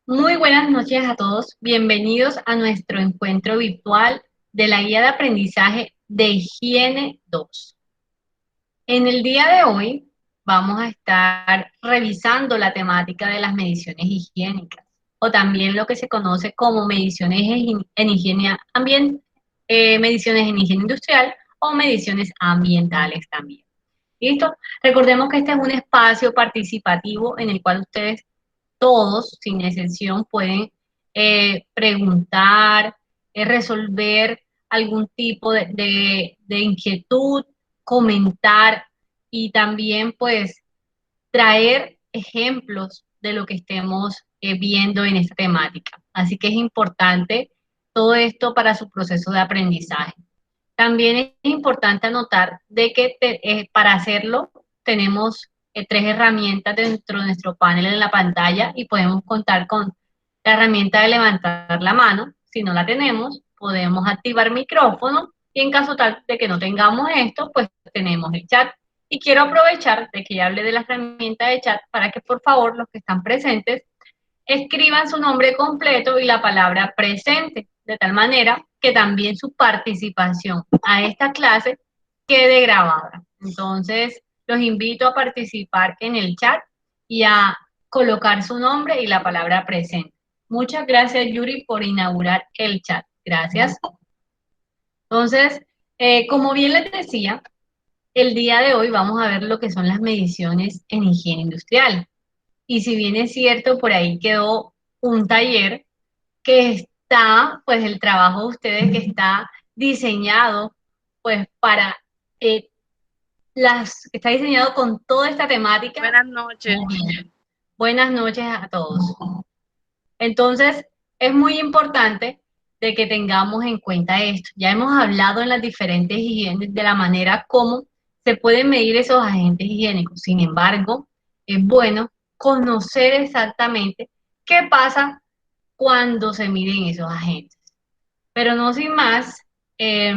Muy buenas noches a todos. Bienvenidos a nuestro encuentro virtual de la guía de aprendizaje de Higiene 2. En el día de hoy vamos a estar revisando la temática de las mediciones higiénicas o también lo que se conoce como mediciones en higiene mediciones en higiene industrial o mediciones ambientales también. ¿Listo? Recordemos que este es un espacio participativo en el cual ustedes todos, sin excepción, pueden preguntar, resolver algún tipo de inquietud, comentar y también pues traer ejemplos de lo que estemos viendo en esta temática. Así que es importante todo esto para su proceso de aprendizaje. También es importante anotar de que para hacerlo tenemos tres herramientas dentro de nuestro panel en la pantalla y podemos contar con la herramienta de levantar la mano. Si no la tenemos, podemos activar micrófono y en caso tal de que no tengamos esto, pues tenemos el chat. Y quiero aprovechar de que ya hablé de la herramienta de chat para que por favor los que están presentes escriban su nombre completo y la palabra presente, de tal manera que también su participación a esta clase quede grabada. Entonces, los invito a participar en el chat y a colocar su nombre y la palabra presente. Muchas gracias, Yuri, por inaugurar el chat. Gracias. Entonces, como bien les decía, el día de hoy vamos a ver lo que son las mediciones en higiene industrial. Y si bien es cierto, por ahí quedó un taller que está, pues el trabajo de ustedes que está diseñado, pues para eh, está diseñado con toda esta temática. Buenas noches. Muy bien. Buenas noches a todos. Entonces, es muy importante de que tengamos en cuenta esto. Ya hemos hablado en las diferentes higienes de la manera como se pueden medir esos agentes higiénicos. Sin embargo, es bueno conocer exactamente qué pasa cuando se miden esos agentes. Pero no sin más, eh,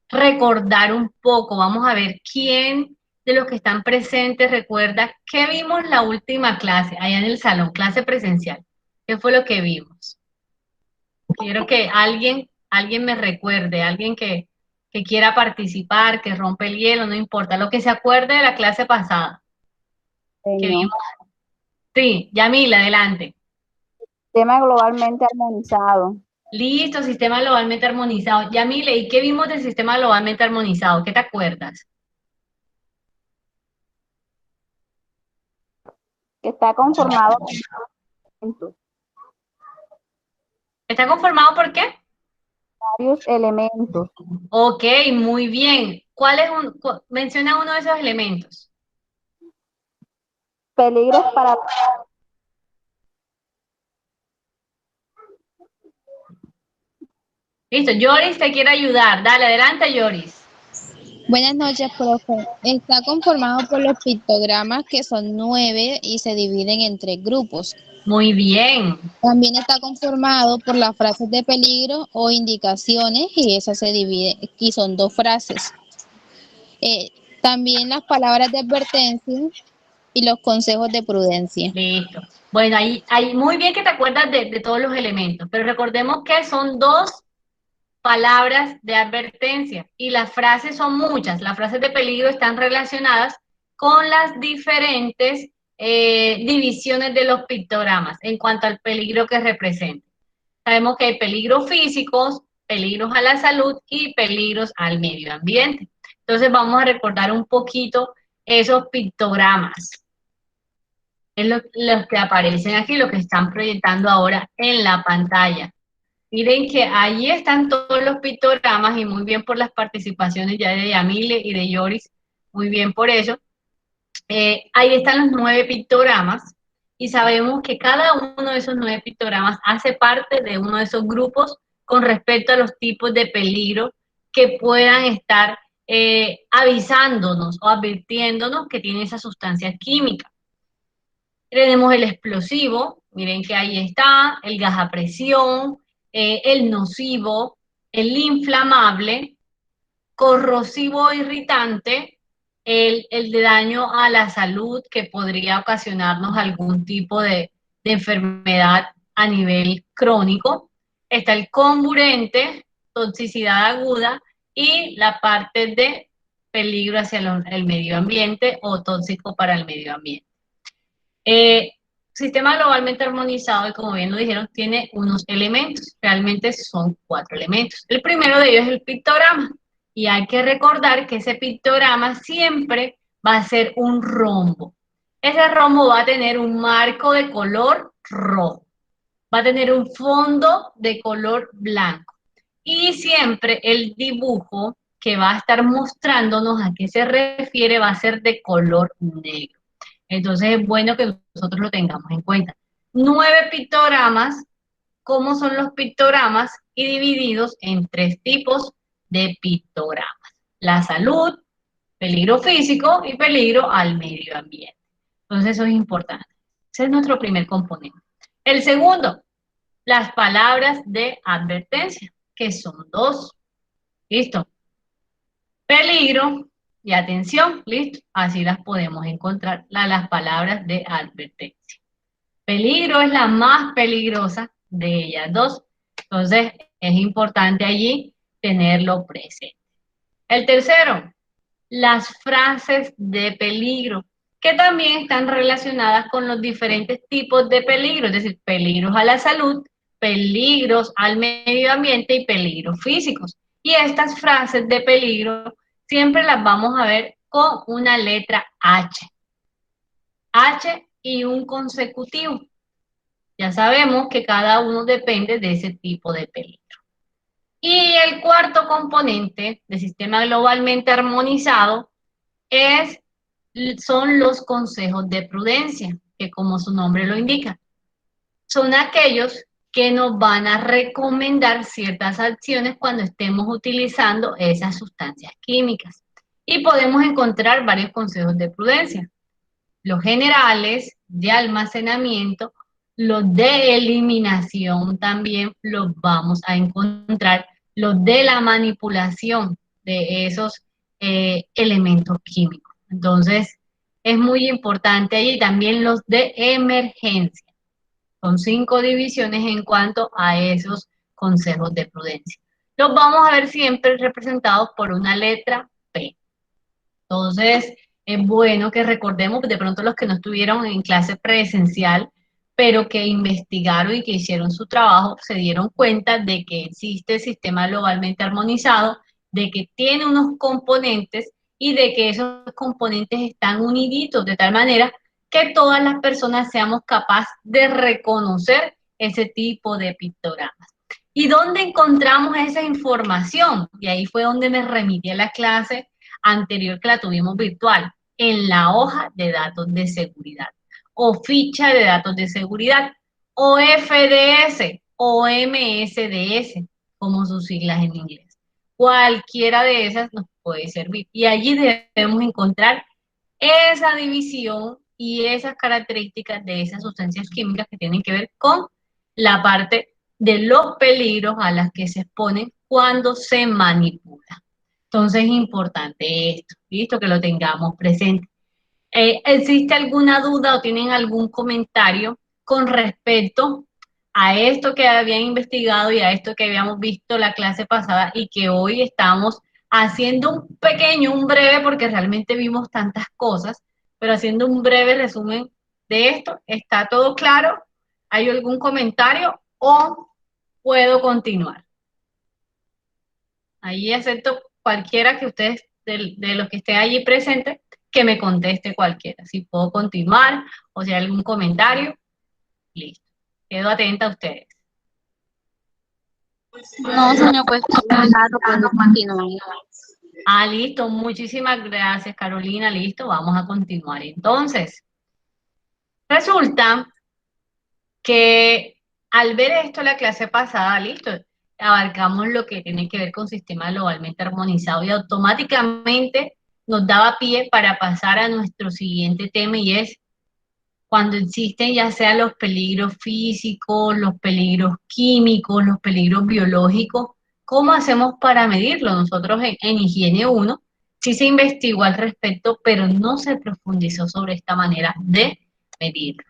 recordar un poco, vamos a ver quién de los que están presentes recuerda qué vimos la última clase, allá en el salón, clase presencial. ¿Qué fue lo que vimos? Quiero que alguien me recuerde, alguien que quiera participar, que rompe el hielo, no importa, lo que se acuerde de la clase pasada, que Diseño. vimos. Sí, Yamila, adelante. Tema globalmente armonizado. Listo, sistema globalmente armonizado. Yamile, ¿y qué vimos del sistema globalmente armonizado? ¿Qué te acuerdas? Que está conformado por elementos, ¿Está conformado por qué? varios elementos. Ok, muy bien. ¿Cuál es menciona uno de esos elementos? Peligros para Listo, Yoris te quiere ayudar. Dale, adelante, Yoris. Buenas noches, profe. Está conformado por los pictogramas, que son 9 y se dividen en 3 grupos. Muy bien. También está conformado por las frases de peligro o indicaciones, y esas se dividen, y son 2 frases. Eh, También las palabras de advertencia y los consejos de prudencia. Listo. Bueno, ahí muy bien que te acuerdas de todos los elementos, pero recordemos que son dos palabras de advertencia y las frases son muchas. Las frases de peligro están relacionadas con las diferentes divisiones de los pictogramas en cuanto al peligro que representan. Sabemos que hay peligros físicos, peligros a la salud y peligros al medio ambiente. Entonces vamos a recordar un poquito esos pictogramas. Es los que aparecen aquí, los que están proyectando ahora en la pantalla. Miren que ahí están todos los pictogramas y muy bien por las participaciones ya de Yamile y de Yoris, muy bien por eso. Ahí están los 9 pictogramas y sabemos que cada uno de esos 9 pictogramas hace parte de uno de esos grupos con respecto a los tipos de peligro que puedan estar avisándonos o advirtiéndonos que tiene esa sustancia química. Tenemos el explosivo, miren que ahí está, el gas a presión, el nocivo, el inflamable, corrosivo irritante, el de daño a la salud que podría ocasionarnos algún tipo de enfermedad a nivel crónico, está el comburente, toxicidad aguda, y la parte de peligro hacia el medio ambiente o tóxico para el medio ambiente. Sistema globalmente armonizado, y como bien lo dijeron, tiene unos elementos, realmente son 4 elementos. El primero de ellos es el pictograma, y hay que recordar que ese pictograma siempre va a ser un rombo. Ese rombo va a tener un marco de color rojo, va a tener un fondo de color blanco, y siempre el dibujo que va a estar mostrándonos a qué se refiere va a ser de color negro. Entonces es bueno que nosotros lo tengamos en cuenta. 9 pictogramas, ¿cómo son los pictogramas? Y divididos en 3 tipos de pictogramas: la salud, peligro físico y peligro al medio ambiente. Entonces eso es importante. Ese es nuestro primer componente. El segundo, las palabras de advertencia, que son 2. ¿Listo? Peligro y atención, listo. Así las podemos encontrar, las palabras de advertencia. Peligro es la más peligrosa de ellas 2. Entonces, es importante allí tenerlo presente. El tercero, las frases de peligro, que también están relacionadas con los diferentes tipos de peligro, es decir, peligros a la salud, peligros al medio ambiente y peligros físicos. Y estas frases de peligro siempre las vamos a ver con una letra H. H y un consecutivo. Ya sabemos que cada uno depende de ese tipo de peligro. Y el cuarto componente del sistema globalmente armonizado son los consejos de prudencia, que como su nombre lo indica, son aquellos que nos van a recomendar ciertas acciones cuando estemos utilizando esas sustancias químicas. Y podemos encontrar varios consejos de prudencia. Los generales, de almacenamiento, los de eliminación también los vamos a encontrar, los de la manipulación de esos elementos químicos. Entonces, es muy importante ahí también los de emergencia. Son 5 divisiones en cuanto a esos consejos de prudencia. Los vamos a ver siempre representados por una letra P. Entonces, es bueno que recordemos, de pronto los que no estuvieron en clase presencial, pero que investigaron y que hicieron su trabajo, se dieron cuenta de que existe el sistema globalmente armonizado, de que tiene unos componentes y de que esos componentes están uniditos de tal manera que todas las personas seamos capaces de reconocer ese tipo de pictogramas. ¿Y dónde encontramos esa información? Y ahí fue donde me remití a la clase anterior que la tuvimos virtual, en la hoja de datos de seguridad o ficha de datos de seguridad, o FDS o MSDS, como sus siglas en inglés. Cualquiera de esas nos puede servir. Y allí debemos encontrar esa división y esas características de esas sustancias químicas que tienen que ver con la parte de los peligros a las que se exponen cuando se manipula. Entonces es importante esto, listo, que lo tengamos presente. ¿Existe alguna duda o tienen algún comentario con respecto a esto que habían investigado y a esto que habíamos visto la clase pasada y que hoy estamos haciendo un breve, porque realmente vimos tantas cosas, pero haciendo un breve resumen de esto? ¿Está todo claro? ¿Hay algún comentario o puedo continuar? Ahí acepto cualquiera que ustedes, de los que estén allí presentes, que me conteste cualquiera. Si puedo continuar o si hay algún comentario, listo. Quedo atenta a ustedes. No, señor, pues claro, puedo continuar. Ah, listo. Muchísimas gracias, Carolina. Listo, vamos a continuar. Entonces, resulta que al ver esto la clase pasada, listo, abarcamos lo que tiene que ver con sistema globalmente armonizado y automáticamente nos daba pie para pasar a nuestro siguiente tema, y es cuando existen ya sea los peligros físicos, los peligros químicos, los peligros biológicos, ¿cómo hacemos para medirlo? Nosotros en Higiene 1 sí se investigó al respecto, pero no se profundizó sobre esta manera de medirlo.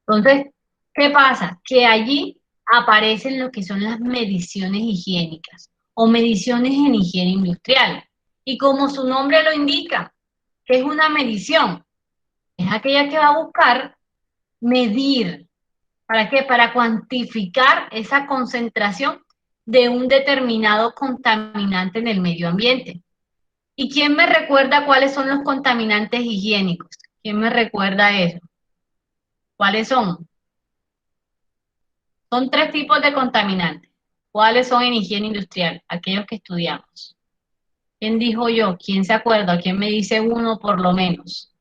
Entonces, ¿Qué pasa? Que allí aparecen lo que son las mediciones higiénicas o mediciones en higiene industrial. Y como su nombre lo indica, que es una medición, es aquella que va a buscar medir. ¿Para qué? Para cuantificar esa concentración de un determinado contaminante en el medio ambiente. ¿Y quién me recuerda cuáles son los contaminantes higiénicos? ¿Quién me recuerda eso? ¿Cuáles son? Son tres tipos de contaminantes. ¿Cuáles son en higiene industrial? Aquellos que estudiamos. ¿Quién dijo yo? ¿Quién se acuerda? ¿Quién me dice uno por lo menos?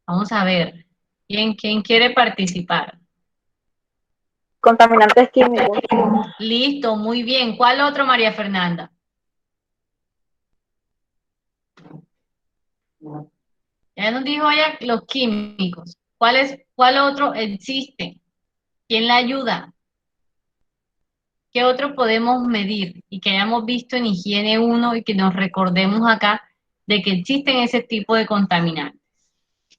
Vamos a ver. ¿Quién quiere participar? Contaminantes químicos. Listo, muy bien. ¿Cuál otro, María Fernanda? Ya nos dijo ella los químicos. ¿Cuál otro existe? ¿Quién la ayuda? ¿Qué otro podemos medir? Y que hayamos visto en higiene uno y que nos recordemos acá de que existen ese tipo de contaminantes.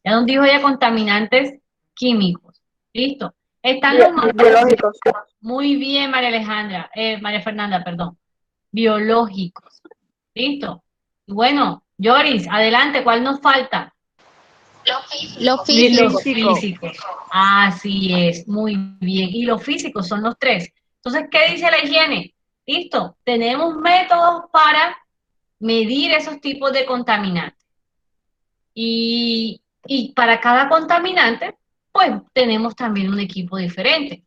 Ya nos dijo ella contaminantes químicos. ¿Listo? Están los más... Biológicos. Muy bien, María Fernanda, perdón. Biológicos. ¿Listo? Y bueno, Joris, adelante, ¿cuál nos falta? Los Y los físicos. físicos. Así es, muy bien. Y los físicos son los tres. Entonces, ¿qué dice la higiene? Listo, tenemos métodos para medir esos tipos de contaminantes. Y para cada contaminante, pues tenemos también un equipo diferente.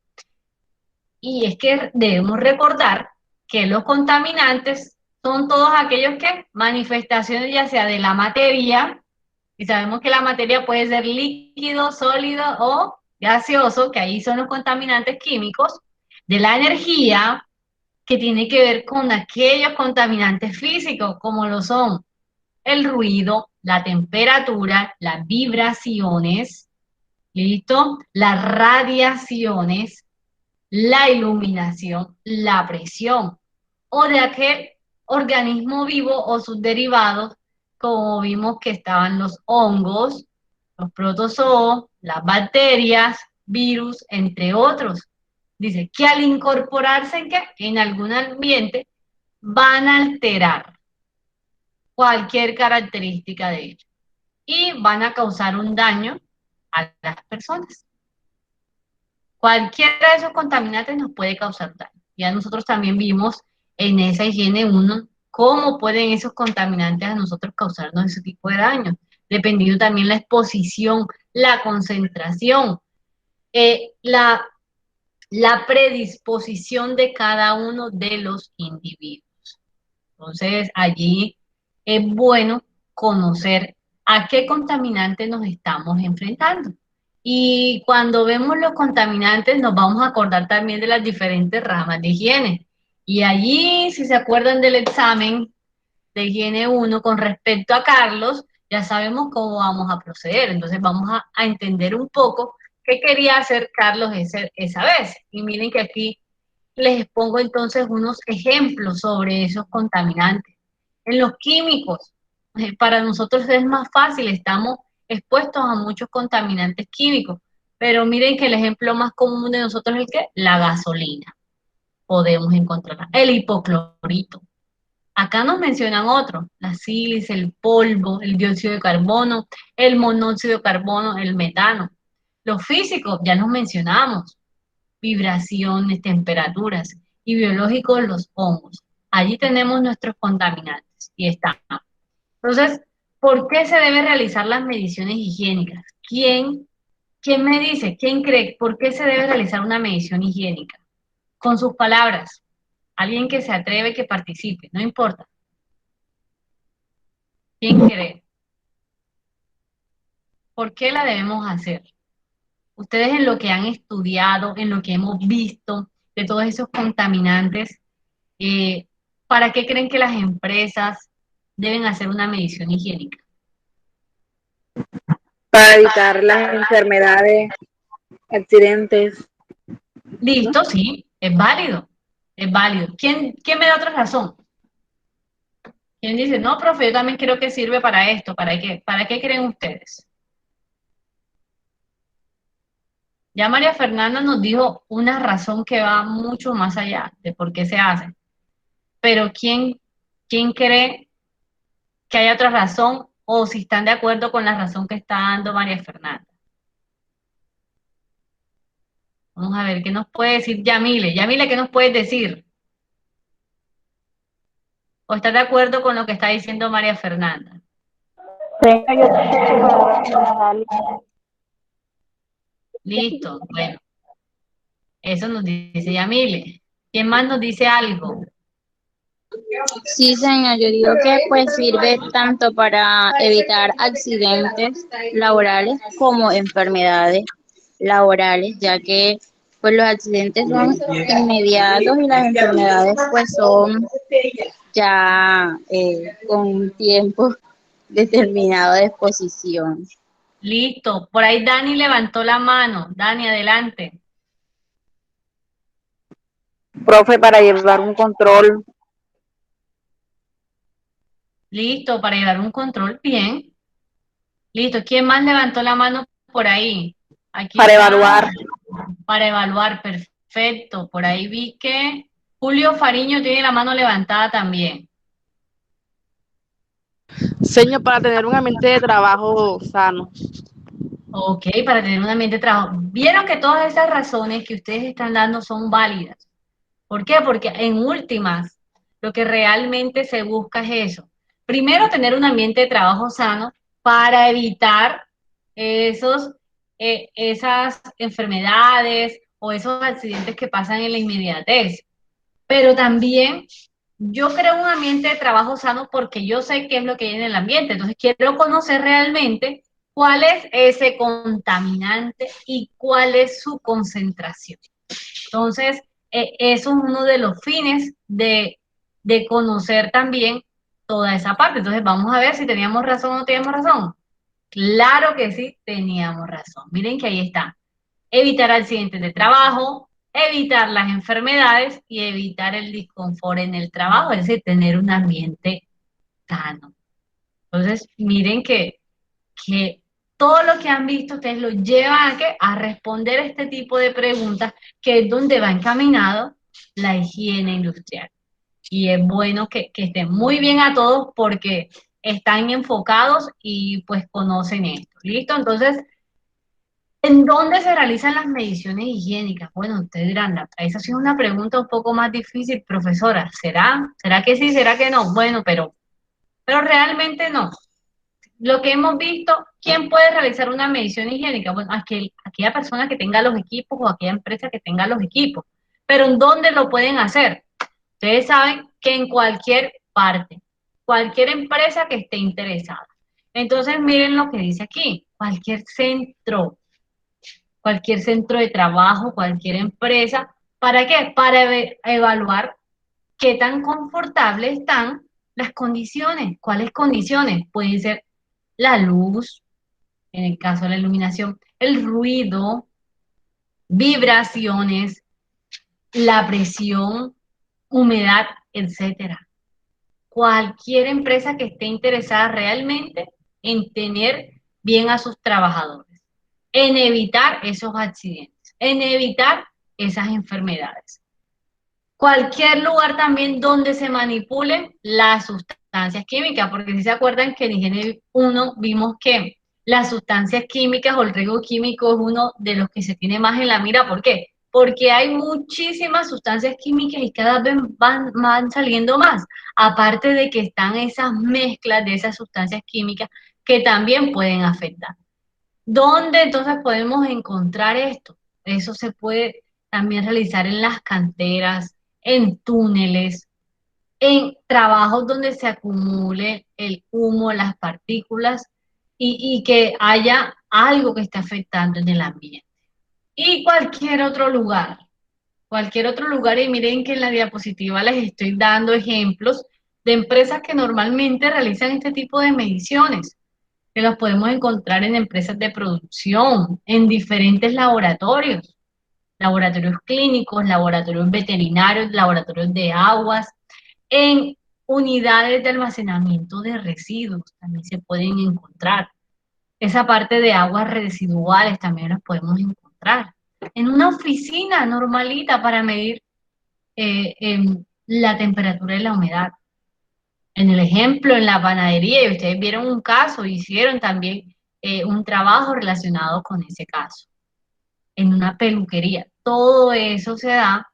Y es que debemos recordar que los contaminantes son todos aquellos que manifestaciones ya sea de la materia, y sabemos que la materia puede ser líquido, sólido o gaseoso, que ahí son los contaminantes químicos, de la energía, que tiene que ver con aquellos contaminantes físicos, como lo son el ruido, la temperatura, las vibraciones, ¿listo? Las radiaciones, la iluminación, la presión, o de aquel organismo vivo o sus derivados, como vimos que estaban los hongos, los protozoos, las bacterias, virus, entre otros. Dice que al incorporarse en algún ambiente van a alterar cualquier característica de ellos y van a causar un daño a las personas. Cualquiera de esos contaminantes nos puede causar daño. Ya nosotros también vimos en esa higiene uno cómo pueden esos contaminantes a nosotros causarnos ese tipo de daño, dependiendo también la exposición, la concentración, la predisposición de cada uno de los individuos. Entonces, allí es bueno conocer a qué contaminantes nos estamos enfrentando. Y cuando vemos los contaminantes, nos vamos a acordar también de las diferentes ramas de higiene. Y allí, si se acuerdan del examen de higiene uno con respecto a Carlos, ya sabemos cómo vamos a proceder. Entonces, vamos a entender un poco qué quería hacer Carlos esa vez. Y miren que aquí les pongo entonces unos ejemplos sobre esos contaminantes. En los químicos, para nosotros es más fácil, estamos expuestos a muchos contaminantes químicos, pero miren que el ejemplo más común de nosotros es el que la gasolina. Podemos encontrarla. El hipoclorito. Acá nos mencionan otros, la sílice, el polvo, el dióxido de carbono, el monóxido de carbono, el metano. Los físicos, ya nos mencionamos, vibraciones, temperaturas, y biológicos los hongos. Allí tenemos nuestros contaminantes y están. Entonces, ¿por qué se deben realizar las mediciones higiénicas? ¿Quién me dice? ¿Quién cree? ¿Por qué se debe realizar una medición higiénica? Con sus palabras. Alguien que se atreve, que participe, no importa. ¿Quién cree? ¿Por qué la debemos hacer? Ustedes en lo que han estudiado, en lo que hemos visto de todos esos contaminantes, Eh, ¿para qué creen que las empresas deben hacer una medición higiénica? Para evitar las enfermedades, accidentes, ¿no? Listo, sí, es válido, es válido. ¿Quién me da otra razón? ¿Quién dice, no, profe, yo también creo que sirve para esto? ¿Para qué creen ustedes? Ya María Fernanda nos dijo una razón que va mucho más allá de por qué se hace. Pero ¿quién cree que hay otra razón o si están de acuerdo con la razón que está dando María Fernanda? Vamos a ver qué nos puede decir Yamile. Yamile, ¿qué nos puedes decir? ¿O estás de acuerdo con lo que está diciendo María Fernanda? Señor, yo escucho para darle. Listo, bueno, eso nos dice Yamile. ¿Quién más nos dice algo? Sí, señor, yo digo que pues sirve tanto para evitar accidentes laborales como enfermedades laborales, ya que pues los accidentes son inmediatos y las enfermedades pues son ya con un tiempo determinado de exposición. Listo, por ahí Dani levantó la mano. Dani, adelante. Profe, para llevar un control, Listo, para llevar un control, bien. Listo, ¿quién más levantó la mano por ahí? Aquí para está, evaluar. para evaluar, perfecto. Por ahí vi que Julio Fariño tiene la mano levantada también. Señor, para tener un ambiente de trabajo sano. Ok, para tener un ambiente de trabajo. Vieron que todas esas razones que ustedes están dando son válidas. ¿Por qué? Porque en últimas, lo que realmente se busca es eso. Primero, tener un ambiente de trabajo sano para evitar esos, esas enfermedades o esos accidentes que pasan en la inmediatez. Pero también yo creo un ambiente de trabajo sano porque yo sé qué es lo que hay en el ambiente. Entonces quiero conocer realmente cuál es ese contaminante y cuál es su concentración. Entonces, eso es uno de los fines de conocer también toda esa parte. Entonces, vamos a ver si teníamos razón o no teníamos razón. Claro que sí, teníamos razón. Miren que ahí está. Evitar accidentes de trabajo, evitar las enfermedades y evitar el disconfort en el trabajo, es decir, tener un ambiente sano. Entonces, miren que todo lo que han visto ustedes lo llevan a, ¿qué? A responder este tipo de preguntas, que es donde va encaminado la higiene industrial. Y es bueno que estén muy bien a todos porque están enfocados y pues conocen esto. ¿Listo? Entonces, ¿en dónde se realizan las mediciones higiénicas? Bueno, ustedes dirán, esa ha sido una pregunta un poco más difícil, profesora. ¿Será? ¿Será que sí? ¿Será que no? Bueno, pero realmente no. Lo que hemos visto, ¿quién puede realizar una medición higiénica? Bueno, aquella persona que tenga los equipos o aquella empresa que tenga los equipos. Pero ¿en dónde lo pueden hacer? Ustedes saben que en cualquier parte, cualquier empresa que esté interesada. Entonces, miren lo que dice aquí, cualquier centro de trabajo, cualquier empresa. ¿Para qué? Para evaluar qué tan confortables están las condiciones. ¿Cuáles condiciones? Pueden ser la luz, en el caso de la iluminación, el ruido, vibraciones, la presión, humedad, etcétera. Cualquier empresa que esté interesada realmente en tener bien a sus trabajadores, en evitar esos accidentes, en evitar esas enfermedades. Cualquier lugar también donde se manipulen las sustancias químicas, porque si se acuerdan que en Higiene 1 vimos que las sustancias químicas o el riesgo químico es uno de los que se tiene más en la mira. ¿Por qué? Porque hay muchísimas sustancias químicas y cada vez van saliendo más, aparte de que están esas mezclas de esas sustancias químicas que también pueden afectar. ¿Dónde entonces podemos encontrar esto? Eso se puede también realizar en las canteras, en túneles, en trabajos donde se acumule el humo, las partículas y que haya algo que esté afectando en el ambiente. Y cualquier otro lugar, y miren que en la diapositiva les estoy dando ejemplos de empresas que normalmente realizan este tipo de mediciones, que los podemos encontrar en empresas de producción, en diferentes laboratorios, laboratorios clínicos, laboratorios veterinarios, laboratorios de aguas, en unidades de almacenamiento de residuos también se pueden encontrar. Esa parte de aguas residuales también las podemos encontrar. en una oficina normalita para medir la temperatura y la humedad. En el ejemplo, en la panadería, y ustedes vieron un caso, hicieron también un trabajo relacionado con ese caso. En una peluquería, todo eso se da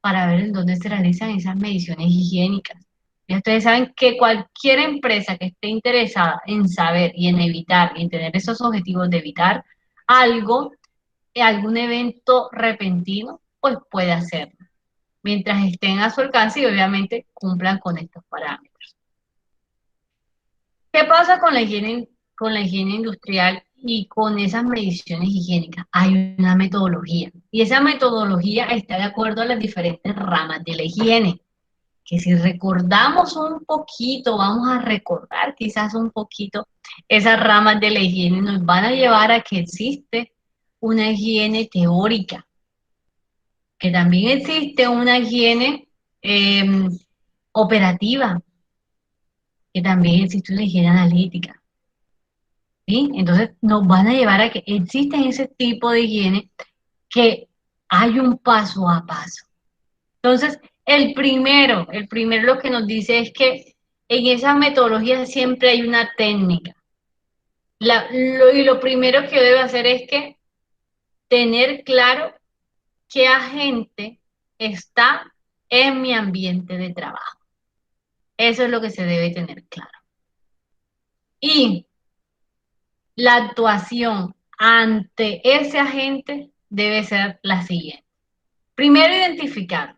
para ver en dónde se realizan esas mediciones higiénicas. Y ustedes saben que cualquier empresa que esté interesada en saber y en evitar y en tener esos objetivos de evitar algo, algún evento repentino, pues puede hacerlo, mientras estén a su alcance y obviamente cumplan con estos parámetros. ¿Qué pasa con la higiene industrial y con esas mediciones higiénicas? Hay una metodología y esa metodología está de acuerdo a las diferentes ramas de la higiene, que si recordamos un poquito, vamos a recordar quizás un poquito esas ramas de la higiene, nos van a llevar a que existe una higiene teórica, que también existe una higiene operativa, que también existe una higiene analítica. ¿Sí? Entonces nos van a llevar a que existen ese tipo de higiene que hay un paso a paso. Entonces, el primero lo que nos dice es que en esa metodología siempre hay una técnica. Y lo primero que yo debo hacer es que tener claro qué agente está en mi ambiente de trabajo. Eso es lo que se debe tener claro. Y la actuación ante ese agente debe ser la siguiente. Primero, identificarlo.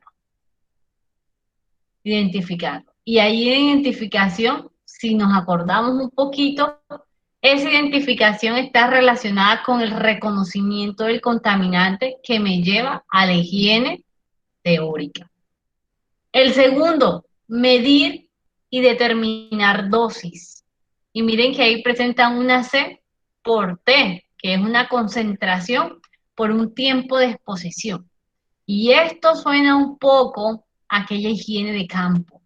Y ahí en identificación, si nos acordamos un poquito, esa identificación está relacionada con el reconocimiento del contaminante que me lleva a la higiene teórica. El segundo, medir y determinar dosis. Y miren que ahí presentan una C por T, que es una concentración por un tiempo de exposición. Y esto suena un poco a aquella higiene de campo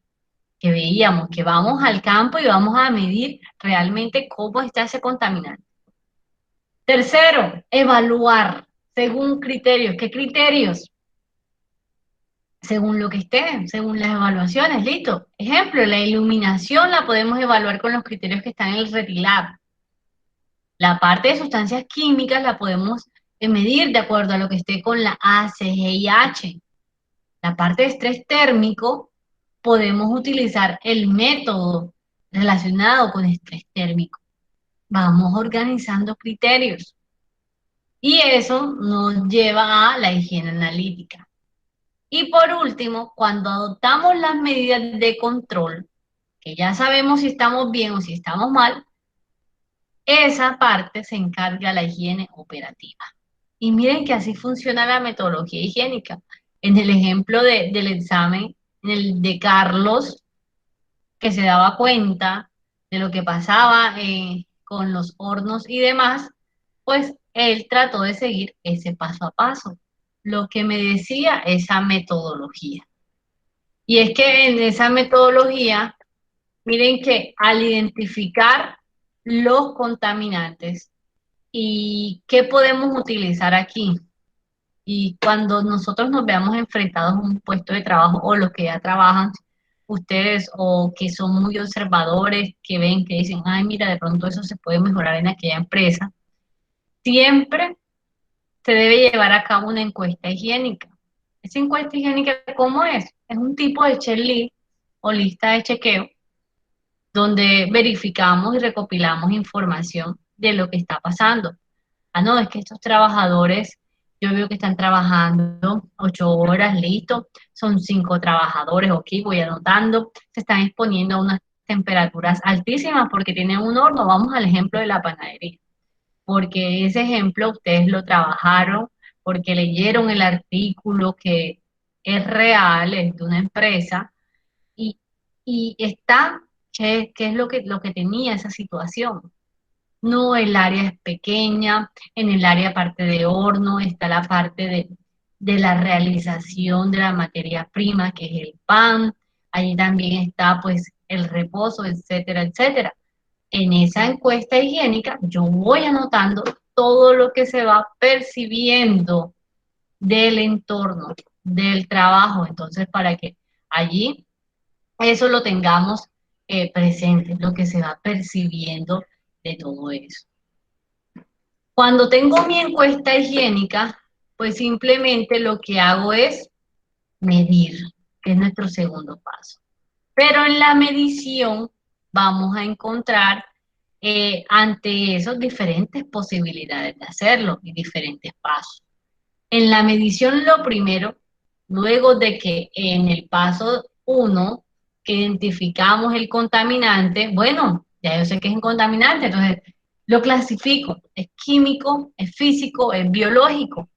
que veíamos, que vamos al campo y vamos a medir realmente cómo está ese contaminante. Tercero, evaluar según criterios. ¿Qué criterios? Según lo que esté, según las evaluaciones, listo. Ejemplo, la iluminación la podemos evaluar con los criterios que están en el RETILAB. La parte de sustancias químicas la podemos medir de acuerdo a lo que esté con la ACGIH. La parte de estrés térmico, podemos utilizar el método relacionado con estrés térmico. Vamos organizando criterios. Y eso nos lleva a la higiene analítica. Y por último, cuando adoptamos las medidas de control, que ya sabemos si estamos bien o si estamos mal, esa parte se encarga la higiene operativa. Y miren que así funciona la metodología higiénica. En el ejemplo del examen, en el de Carlos, que se daba cuenta de lo que pasaba con los hornos y demás, pues él trató de seguir ese paso a paso, lo que me decía esa metodología. Y es que en esa metodología, miren que al identificar los contaminantes y qué podemos utilizar aquí, y cuando nosotros nos veamos enfrentados a un puesto de trabajo o los que ya trabajan, ustedes o que son muy observadores, que ven, que dicen, ay, mira, de pronto eso se puede mejorar en aquella empresa, siempre se debe llevar a cabo una encuesta higiénica. Esa encuesta higiénica, ¿cómo es? Es un tipo de checklist o lista de chequeo donde verificamos y recopilamos información de lo que está pasando. Ah, no, es que estos trabajadores, yo veo que están trabajando 8 horas, listo, son 5 trabajadores, ok, voy anotando, se están exponiendo a unas temperaturas altísimas porque tienen un horno. Vamos al ejemplo de la panadería, porque ese ejemplo ustedes lo trabajaron, porque leyeron el artículo que es real, es de una empresa, y, y está, ¿qué es lo que tenía esa situación? No, el área es pequeña, en el área parte de horno está la parte de la realización de la materia prima, que es el pan, allí también está pues el reposo, etcétera, etcétera. En esa encuesta higiénica yo voy anotando todo lo que se va percibiendo del entorno, del trabajo. Entonces, para que allí eso lo tengamos presente, lo que se va percibiendo de todo eso. Cuando tengo mi encuesta higiénica, pues simplemente lo que hago es medir, que es nuestro segundo paso. Pero en la medición vamos a encontrar ante esos diferentes posibilidades de hacerlo y diferentes pasos. En la medición lo primero, luego de que en el paso 1 que identificamos el contaminante, bueno, ya yo sé que es un contaminante, entonces lo clasifico, es químico, es físico, es biológico.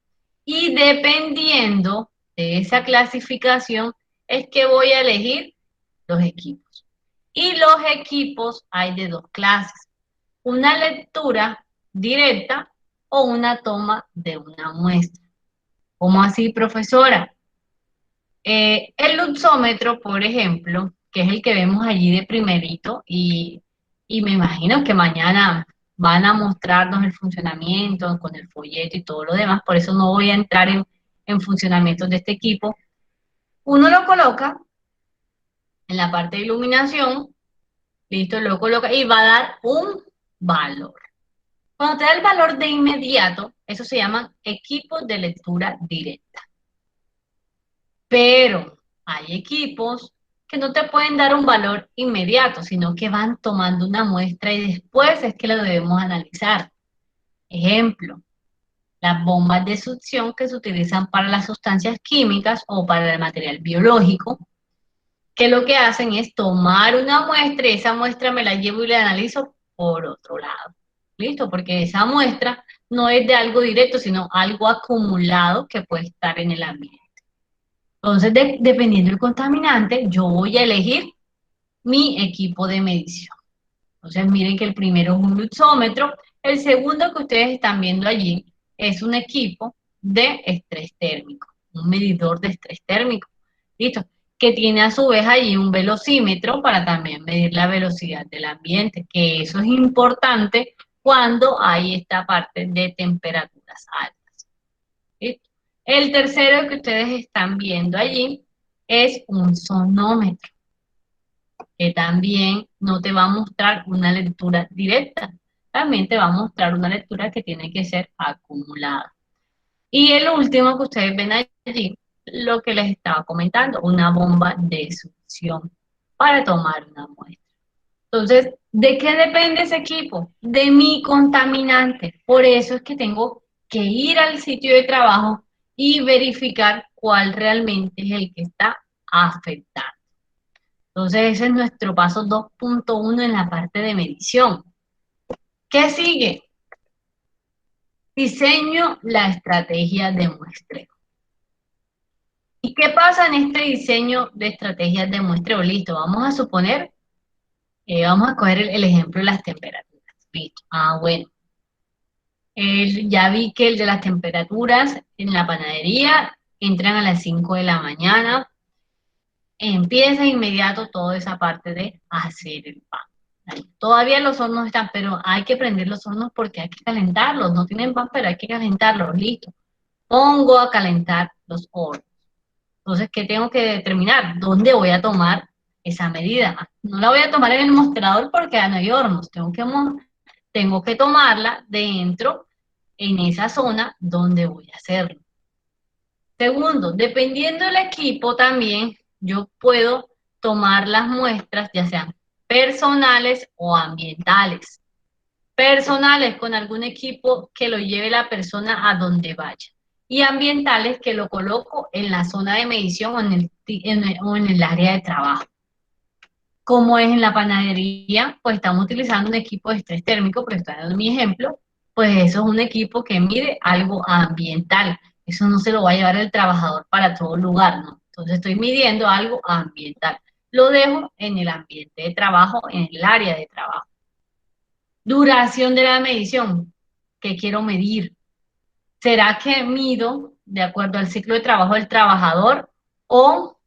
Y dependiendo de esa clasificación es que voy a elegir los equipos. Y los equipos hay de dos clases, una lectura directa o una toma de una muestra. ¿Cómo así, profesora? El luxómetro, por ejemplo, que es el que vemos allí de primerito, y me imagino que mañana van a mostrarnos el funcionamiento con el folleto y todo lo demás, por eso no voy a entrar en funcionamiento de este equipo. Uno lo coloca en la parte de iluminación, listo, lo coloca y va a dar un valor. Cuando te da el valor de inmediato, eso se llama equipos de lectura directa. Pero hay equipos que no te pueden dar un valor inmediato, sino que van tomando una muestra y después es que lo debemos analizar. Ejemplo, las bombas de succión que se utilizan para las sustancias químicas o para el material biológico, que lo que hacen es tomar una muestra y esa muestra me la llevo y la analizo por otro lado. ¿Listo? Porque esa muestra no es de algo directo, sino algo acumulado que puede estar en el ambiente. Entonces, dependiendo del contaminante, yo voy a elegir mi equipo de medición. Entonces, miren que el primero es un luxómetro, el segundo que ustedes están viendo allí es un equipo de estrés térmico, un medidor de estrés térmico, ¿listo? Que tiene a su vez allí un velocímetro para también medir la velocidad del ambiente, que eso es importante cuando hay esta parte de temperaturas altas, ¿listo? El tercero que ustedes están viendo allí es un sonómetro, que también no te va a mostrar una lectura directa, también te va a mostrar una lectura que tiene que ser acumulada. Y el último que ustedes ven allí, lo que les estaba comentando, una bomba de succión para tomar una muestra. Entonces, ¿de qué depende ese equipo? De mi contaminante. Por eso es que tengo que ir al sitio de trabajo y verificar cuál realmente es el que está afectando. Entonces, ese es nuestro paso 2.1 en la parte de medición. ¿Qué sigue? Diseño la estrategia de muestreo. ¿Y qué pasa en este diseño de estrategias de muestreo? Listo, vamos a suponer, vamos a coger el ejemplo de las temperaturas. Listo. Bueno. Ya vi que el de las temperaturas en la panadería entran a las 5 de la mañana. Empieza inmediato toda esa parte de hacer el pan. Todavía los hornos están, pero hay que prender los hornos porque hay que calentarlos. No tienen pan, pero hay que calentarlos. Listo. Pongo a calentar los hornos. Entonces, ¿qué tengo que determinar? ¿Dónde voy a tomar esa medida? No la voy a tomar en el mostrador porque ya no hay hornos. Tengo que tomarla dentro, en esa zona donde voy a hacerlo. Segundo, dependiendo del equipo también, yo puedo tomar las muestras, ya sean personales o ambientales. Personales con algún equipo que lo lleve la persona a donde vaya. Y ambientales que lo coloco en la zona de medición o en el área de trabajo. Como es en la panadería, pues estamos utilizando un equipo de estrés térmico, pero estoy dando mi ejemplo, pues eso es un equipo que mide algo ambiental. Eso no se lo va a llevar el trabajador para todo lugar, ¿no? Entonces estoy midiendo algo ambiental. Lo dejo en el ambiente de trabajo, en el área de trabajo. Duración de la medición. ¿Qué quiero medir? ¿Será que mido de acuerdo al ciclo de trabajo del trabajador o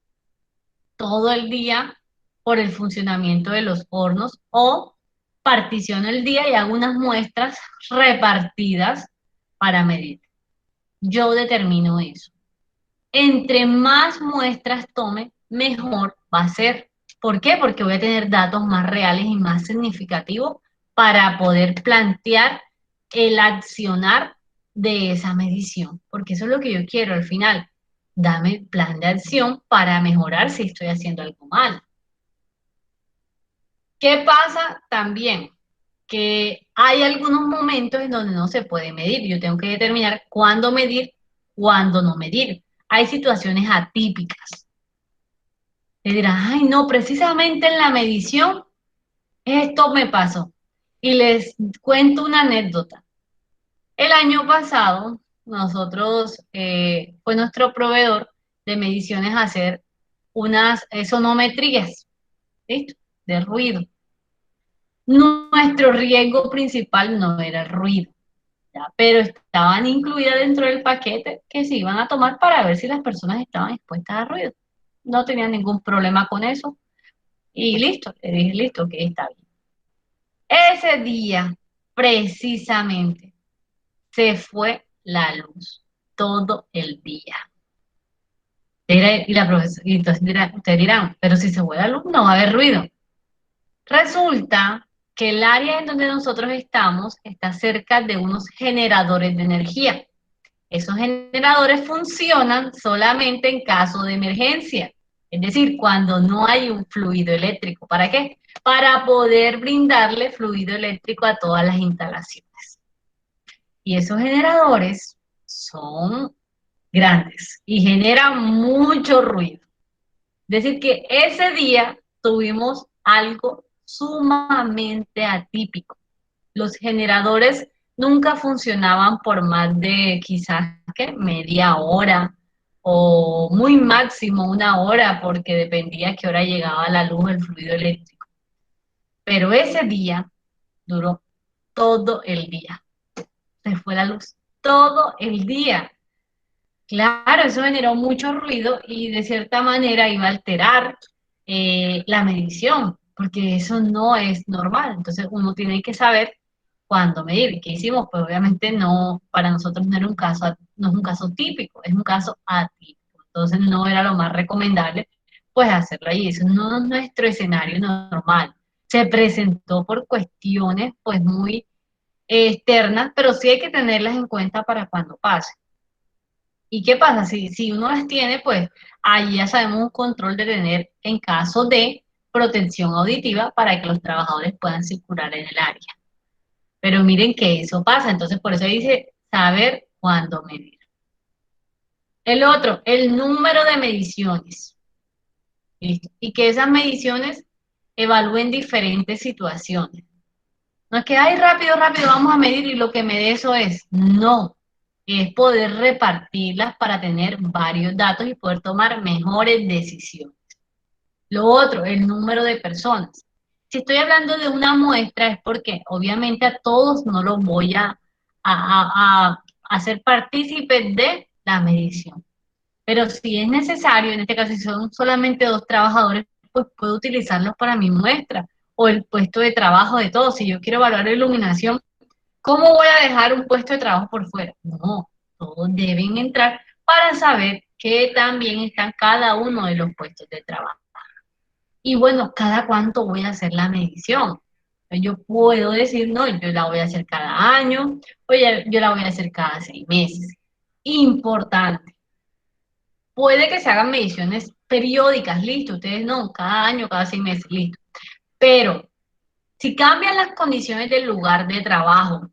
todo el día por el funcionamiento de los hornos, o particiono el día y hago unas muestras repartidas para medir? yo determino eso. Entre más muestras tome, mejor va a ser. ¿Por qué? Porque voy a tener datos más reales y más significativos para poder plantear el accionar de esa medición. Porque eso es lo que yo quiero al final. Dame el plan de acción para mejorar si estoy haciendo algo mal. ¿Qué pasa también? Que hay algunos momentos en donde no se puede medir. Yo tengo que determinar cuándo medir, cuándo no medir. Hay situaciones atípicas. Te dirán, ay, no, precisamente en la medición esto me pasó. Y les cuento una anécdota. El año pasado, nosotros, fue nuestro proveedor de mediciones hacer unas sonometrías, ¿listo? De ruido. Nuestro riesgo principal no era el ruido, ¿ya? Pero estaban incluidas dentro del paquete que se iban a tomar para ver si las personas estaban expuestas al ruido. No tenían ningún problema con eso. Y listo, le dije, listo, que está bien. Ese día, precisamente, se fue la luz todo el día. Y la profesora, y entonces ustedes dirán, pero si se fue la luz no va a haber ruido. Resulta que el área en donde nosotros estamos está cerca de unos generadores de energía. Esos generadores funcionan solamente en caso de emergencia, es decir, cuando no hay un fluido eléctrico. ¿Para qué? Para poder brindarle fluido eléctrico a todas las instalaciones. Y esos generadores son grandes y generan mucho ruido. Es decir, que ese día tuvimos algo sumamente atípico. Los generadores nunca funcionaban por más de quizás ¿qué? Media hora o muy máximo una hora, porque dependía a qué hora llegaba la luz, el fluido eléctrico. Pero ese día duró todo el día. Se fue la luz todo el día. Claro, eso generó mucho ruido y de cierta manera iba a alterar la medición, porque eso no es normal. Entonces uno tiene que saber cuándo medir. ¿Y qué hicimos? Pues obviamente no, para nosotros no era un caso, no es un caso típico, es un caso atípico. Entonces no era lo más recomendable, pues hacerlo ahí. Eso no es nuestro escenario normal. Se presentó por cuestiones pues muy externas, pero sí hay que tenerlas en cuenta para cuando pase. ¿Y qué pasa? Si uno las tiene, pues ahí ya sabemos un control de tener en caso de protección auditiva para que los trabajadores puedan circular en el área. Pero miren que eso pasa, entonces por eso dice saber cuándo medir. El otro, el número de mediciones. ¿Listo? Y que esas mediciones evalúen diferentes situaciones. No es que, ay, rápido, rápido, vamos a medir y lo que me dé eso es. No, es poder repartirlas para tener varios datos y poder tomar mejores decisiones. Lo otro, el número de personas. Si estoy hablando de una muestra es porque obviamente a todos no los voy a hacer partícipes de la medición. Pero si es necesario, en este caso si son solamente 2 trabajadores, pues puedo utilizarlos para mi muestra o el puesto de trabajo de todos. Si yo quiero evaluar la iluminación, ¿cómo voy a dejar un puesto de trabajo por fuera? No, todos deben entrar para saber qué tan bien están cada uno de los puestos de trabajo. Y bueno, ¿cada cuánto voy a hacer la medición? Yo puedo decir, no, yo la voy a hacer cada año, o yo la voy a hacer cada 6 meses. Importante. Puede que se hagan mediciones periódicas, listo, ustedes no, cada año, cada 6 meses, listo. Pero si cambian las condiciones del lugar de trabajo,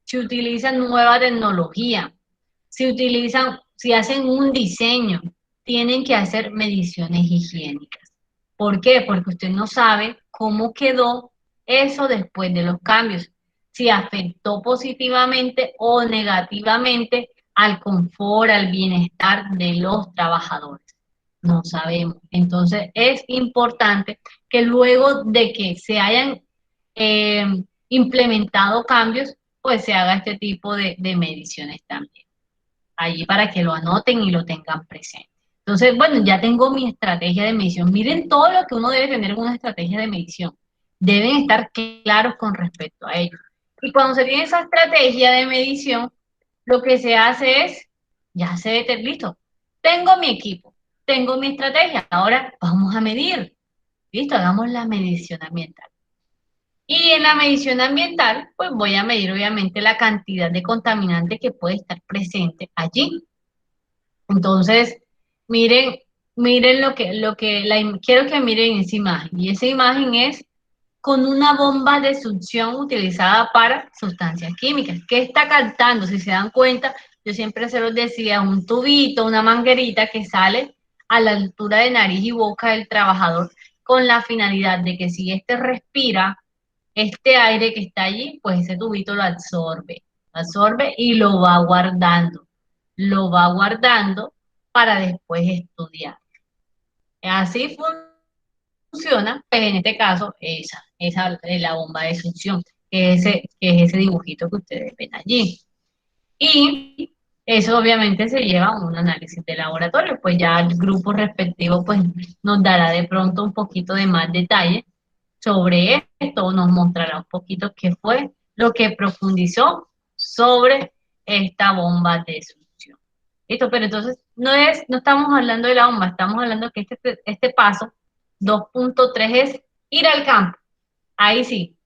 si utilizan nueva tecnología, si hacen un diseño, tienen que hacer mediciones higiénicas. ¿Por qué? Porque usted no sabe cómo quedó eso después de los cambios, si afectó positivamente o negativamente al confort, al bienestar de los trabajadores. No sabemos. Entonces es importante que luego de que se hayan eh, implementado cambios, pues se haga este tipo de mediciones también. Allí para que lo anoten y lo tengan presente. Entonces, bueno, ya tengo mi estrategia de medición. Miren todo lo que uno debe tener en una estrategia de medición. Deben estar claros con respecto a ello. Y cuando se tiene esa estrategia de medición, lo que se hace es ya sé, listo. Tengo mi equipo, tengo mi estrategia, ahora vamos a medir. Listo, hagamos la medición ambiental. Y en la medición ambiental, pues voy a medir obviamente la cantidad de contaminante que puede estar presente allí. Entonces, miren, miren quiero que miren esa imagen. Y esa imagen es con una bomba de succión utilizada para sustancias químicas. ¿Qué está captando? Si se dan cuenta, yo siempre se los decía, un tubito, una manguerita que sale a la altura de nariz y boca del trabajador con la finalidad de que si éste respira este aire que está allí, pues ese tubito lo absorbe y lo va guardando para después estudiar. Así funciona, pues en este caso, esa es la bomba de succión, que es ese dibujito que ustedes ven allí. Y eso obviamente se lleva a un análisis de laboratorio, pues ya el grupo respectivo pues nos dará de pronto un poquito de más detalle sobre esto, nos mostrará un poquito qué fue lo que profundizó sobre esta bomba de succión. ¿Listo? Pero entonces no estamos hablando de la bomba, estamos hablando que este paso 2.3 es ir al campo. Ahí sí,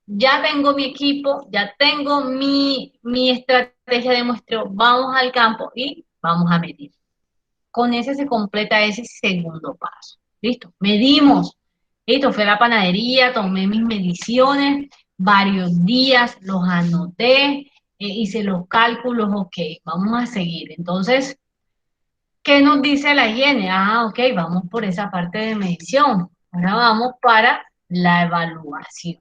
ya tengo mi equipo, ya tengo mi estrategia de muestreo, vamos al campo y vamos a medir. Con ese se completa ese segundo paso. ¿Listo? Medimos. Listo, fui a la panadería, tomé mis mediciones, varios días, los anoté, hice los cálculos, ok, vamos a seguir. Entonces, ¿qué nos dice la higiene? Ah, ok, vamos por esa parte de medición. Ahora vamos para la evaluación.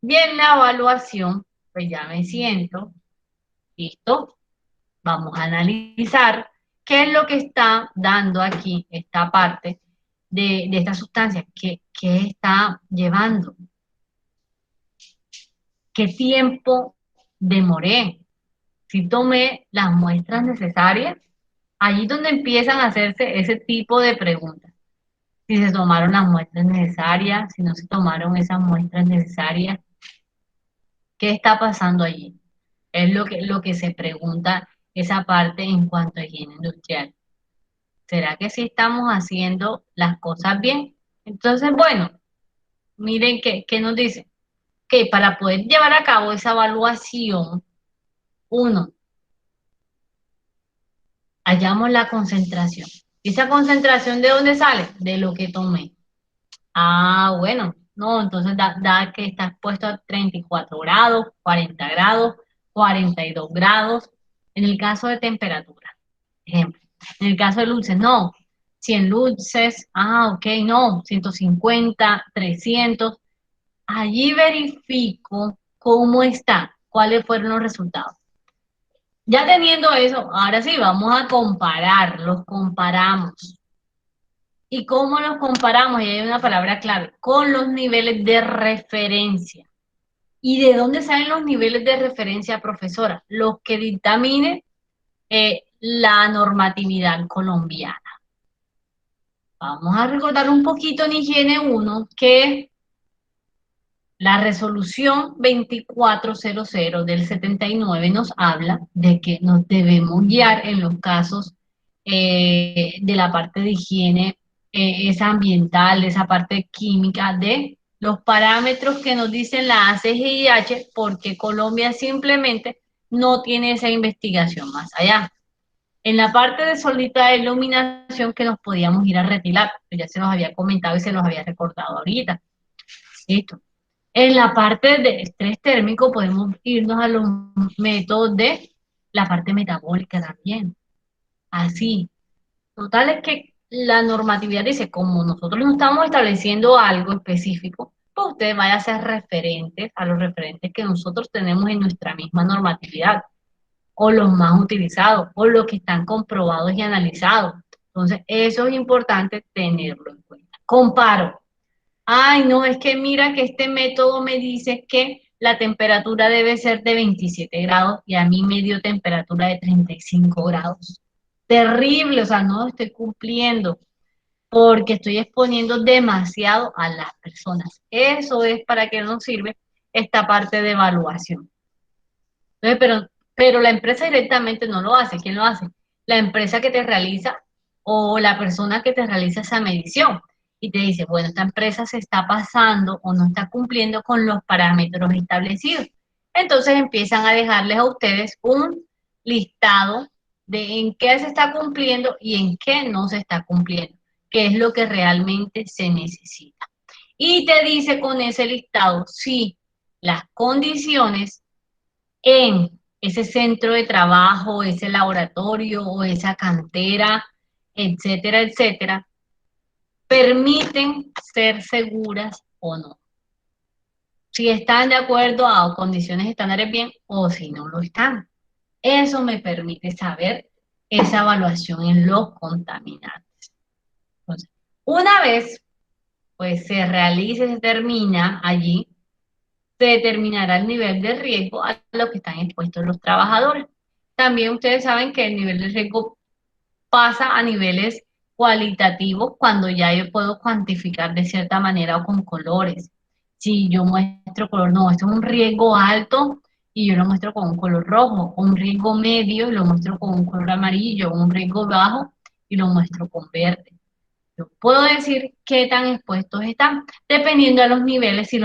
Bien, la evaluación, pues ya me siento, listo, vamos a analizar qué es lo que está dando aquí esta parte de esta sustancia, qué está llevando, qué tiempo demoré, si tomé las muestras necesarias, allí es donde empiezan a hacerse ese tipo de preguntas. Si se tomaron las muestras necesarias, si no se tomaron esas muestras necesarias, ¿qué está pasando allí? Es lo que se pregunta esa parte en cuanto a higiene industrial. ¿Será que sí estamos haciendo las cosas bien? Entonces, bueno, miren qué nos dice. Que para poder llevar a cabo esa evaluación, uno, hallamos la concentración. ¿Y esa concentración de dónde sale? De lo que tomé. Ah, bueno, no, entonces da que está expuesto a 34 grados, 40 grados, 42 grados. En el caso de temperatura, ejemplo. En el caso de luces, no. 100 luces, ok, no. 150, 300. Allí verifico cómo está, cuáles fueron los resultados. Ya teniendo eso, ahora sí, vamos a comparar, los comparamos. ¿Y cómo los comparamos? Y hay una palabra clave, con los niveles de referencia. ¿Y de dónde salen los niveles de referencia, profesora? Los que dictamine la normatividad colombiana. Vamos a recordar un poquito en Higiene 1 que la resolución 2400 del 79 nos habla de que nos debemos guiar en los casos de la parte de higiene, esa ambiental, esa parte química, de los parámetros que nos dicen la ACGIH, porque Colombia simplemente no tiene esa investigación más allá. En la parte de solita de iluminación que nos podíamos ir a retilar, ya se los había comentado y se los había recordado ahorita. ¿Listo? En la parte de estrés térmico podemos irnos a los métodos de la parte metabólica también. Así. Total es que la normatividad dice, como nosotros no estamos estableciendo algo específico, pues ustedes vayan a ser referentes a los referentes que nosotros tenemos en nuestra misma normatividad, o los más utilizados, o los que están comprobados y analizados. Entonces, eso es importante tenerlo en cuenta. Comparo. Ay, no, es que mira que este método me dice que la temperatura debe ser de 27 grados y a mí me dio temperatura de 35 grados. Terrible, o sea, no estoy cumpliendo porque estoy exponiendo demasiado a las personas. Eso es para que nos sirve esta parte de evaluación. Entonces, pero pero la empresa directamente no lo hace. ¿Quién lo hace? La empresa que te realiza o la persona que te realiza esa medición y te dice, bueno, esta empresa se está pasando o no está cumpliendo con los parámetros establecidos. Entonces empiezan a dejarles a ustedes un listado de en qué se está cumpliendo y en qué no se está cumpliendo, qué es lo que realmente se necesita. Y te dice con ese listado si las condiciones en ese centro de trabajo, ese laboratorio o esa cantera, etcétera, etcétera, permiten ser seguras o no. Si están de acuerdo a condiciones estándares bien o si no lo están. Eso me permite saber esa evaluación en los contaminantes. Entonces, una vez pues se realice, se termina allí, se determinará el nivel de riesgo a lo que están expuestos los trabajadores. También ustedes saben que el nivel de riesgo pasa a niveles cualitativos cuando ya yo puedo cuantificar de cierta manera o con colores. Si yo muestro color, no, esto es un riesgo alto y yo lo muestro con un color rojo, o un riesgo medio y lo muestro con un color amarillo, o un riesgo bajo y lo muestro con verde. Yo puedo decir qué tan expuestos están, dependiendo de los niveles, si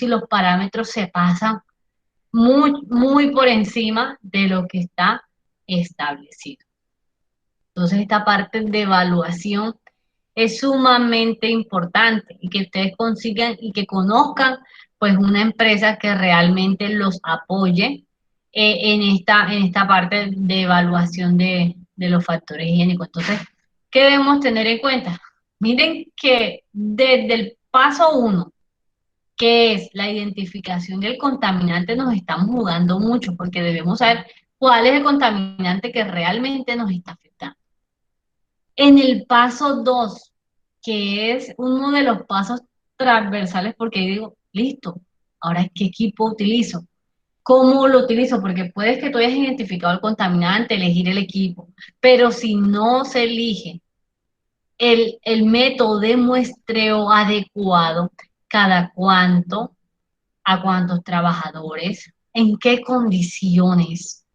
los parámetros se pasan muy por encima de lo que está establecido. Entonces, esta parte de evaluación es sumamente importante y que ustedes consigan y que conozcan pues una empresa que realmente los apoye en esta parte de evaluación de los factores higiénicos. Entonces, ¿qué debemos tener en cuenta? Miren que desde el paso 1, que es la identificación del contaminante, nos estamos jugando mucho porque debemos saber cuál es el contaminante que realmente nos está afectando. En el paso 2, que es uno de los pasos transversales, porque digo, listo, ahora qué equipo utilizo, cómo lo utilizo, porque puedes que tú hayas identificado el contaminante, elegir el equipo, pero si no se elige el método de muestreo adecuado, cada cuánto, a cuántos trabajadores, en qué condiciones.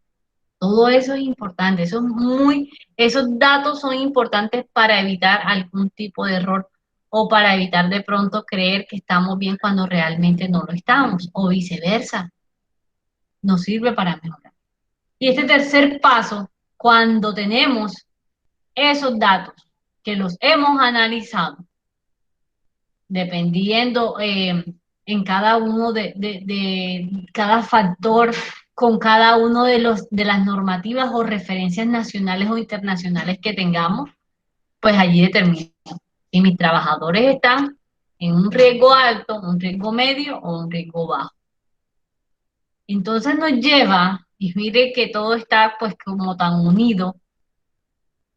Todo eso es importante, esos datos son importantes para evitar algún tipo de error o para evitar de pronto creer que estamos bien cuando realmente no lo estamos, o viceversa, nos sirve para mejorar. Y este tercer paso, cuando tenemos esos datos que los hemos analizado, dependiendo en cada uno de cada factor, con cada uno de las normativas o referencias nacionales o internacionales que tengamos, pues allí determino si mis trabajadores están en un riesgo alto, un riesgo medio o un riesgo bajo. Entonces nos lleva, y mire que todo está pues como tan unido,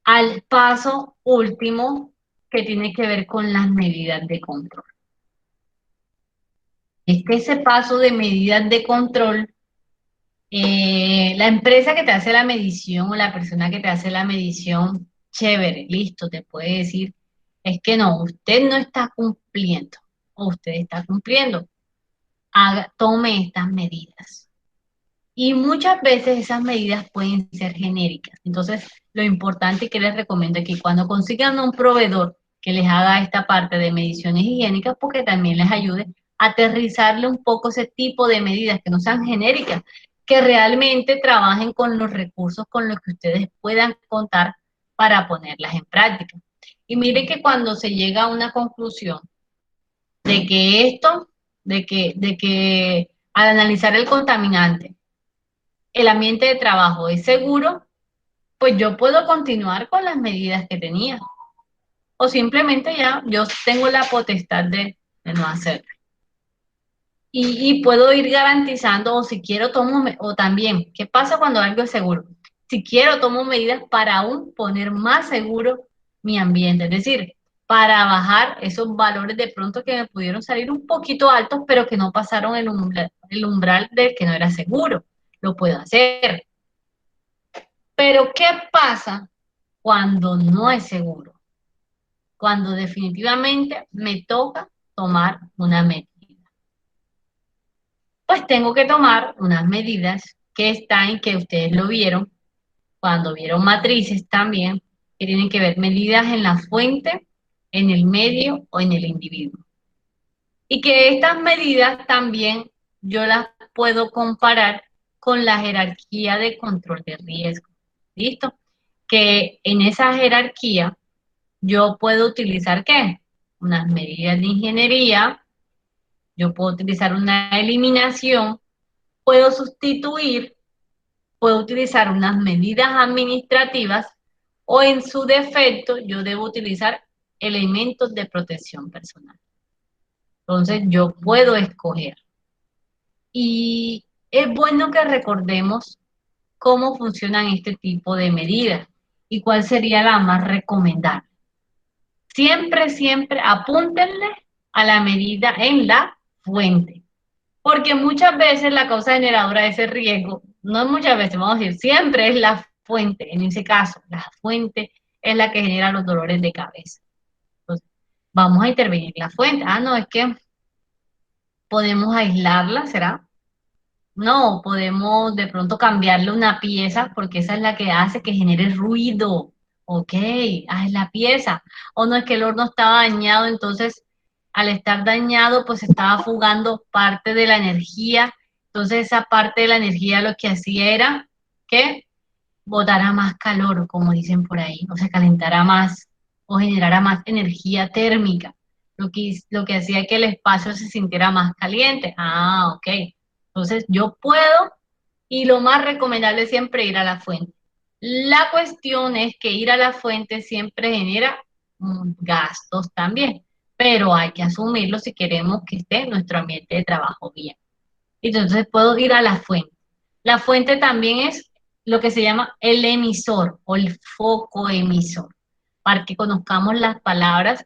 al paso último que tiene que ver con las medidas de control. Es que ese paso de medidas de control, la empresa que te hace la medición o la persona que te hace la medición, chévere, listo, te puede decir, es que no, usted no está cumpliendo o usted está cumpliendo, tome estas medidas. Y muchas veces esas medidas pueden ser genéricas. Entonces, lo importante que les recomiendo es que cuando consigan un proveedor que les haga esta parte de mediciones higiénicas, porque también les ayude a aterrizarle un poco ese tipo de medidas que no sean genéricas, que realmente trabajen con los recursos con los que ustedes puedan contar para ponerlas en práctica. Y miren que cuando se llega a una conclusión de que de que al analizar el contaminante, el ambiente de trabajo es seguro, pues yo puedo continuar con las medidas que tenía. O simplemente ya yo tengo la potestad de no hacerlo. Y puedo ir garantizando, o si quiero tomo, o también, ¿qué pasa cuando algo es seguro? Si quiero tomo medidas para aún poner más seguro mi ambiente, es decir, para bajar esos valores de pronto que me pudieron salir un poquito altos, pero que no pasaron el umbral del que no era seguro. Lo puedo hacer. Pero ¿qué pasa cuando no es seguro? Cuando definitivamente me toca tomar una medida. Pues tengo que tomar unas medidas que está en que ustedes lo vieron, cuando vieron matrices también, que tienen que ver medidas en la fuente, en el medio o en el individuo. Y que estas medidas también yo las puedo comparar con la jerarquía de control de riesgo. ¿Listo? Que en esa jerarquía yo puedo utilizar ¿qué? Unas medidas de ingeniería, yo puedo utilizar una eliminación, puedo sustituir, puedo utilizar unas medidas administrativas o en su defecto yo debo utilizar elementos de protección personal. Entonces yo puedo escoger. Y es bueno que recordemos cómo funcionan este tipo de medidas y cuál sería la más recomendable. Siempre, siempre apúntenle a la medida en la fuente, porque muchas veces la causa generadora de ese riesgo, no muchas veces, vamos a decir, siempre es la fuente, en ese caso, la fuente es la que genera los dolores de cabeza. Entonces, vamos a intervenir la fuente. Ah, no, es que podemos aislarla, ¿será? No, podemos de pronto cambiarle una pieza porque esa es la que hace que genere ruido. Ok, es la pieza. O no es que el horno estaba dañado, entonces al estar dañado pues estaba fugando parte de la energía. Entonces esa parte de la energía lo que hacía era que botara más calor, como dicen por ahí, o se calentara más o generara más energía térmica, lo que hacía que el espacio se sintiera más caliente. Ah, ok. Entonces yo puedo y lo más recomendable es siempre ir a la fuente. La cuestión es que ir a la fuente siempre genera gastos también, pero hay que asumirlo si queremos que esté nuestro ambiente de trabajo bien. Entonces puedo ir a la fuente. La fuente también es lo que se llama el emisor o el foco emisor, para que conozcamos las palabras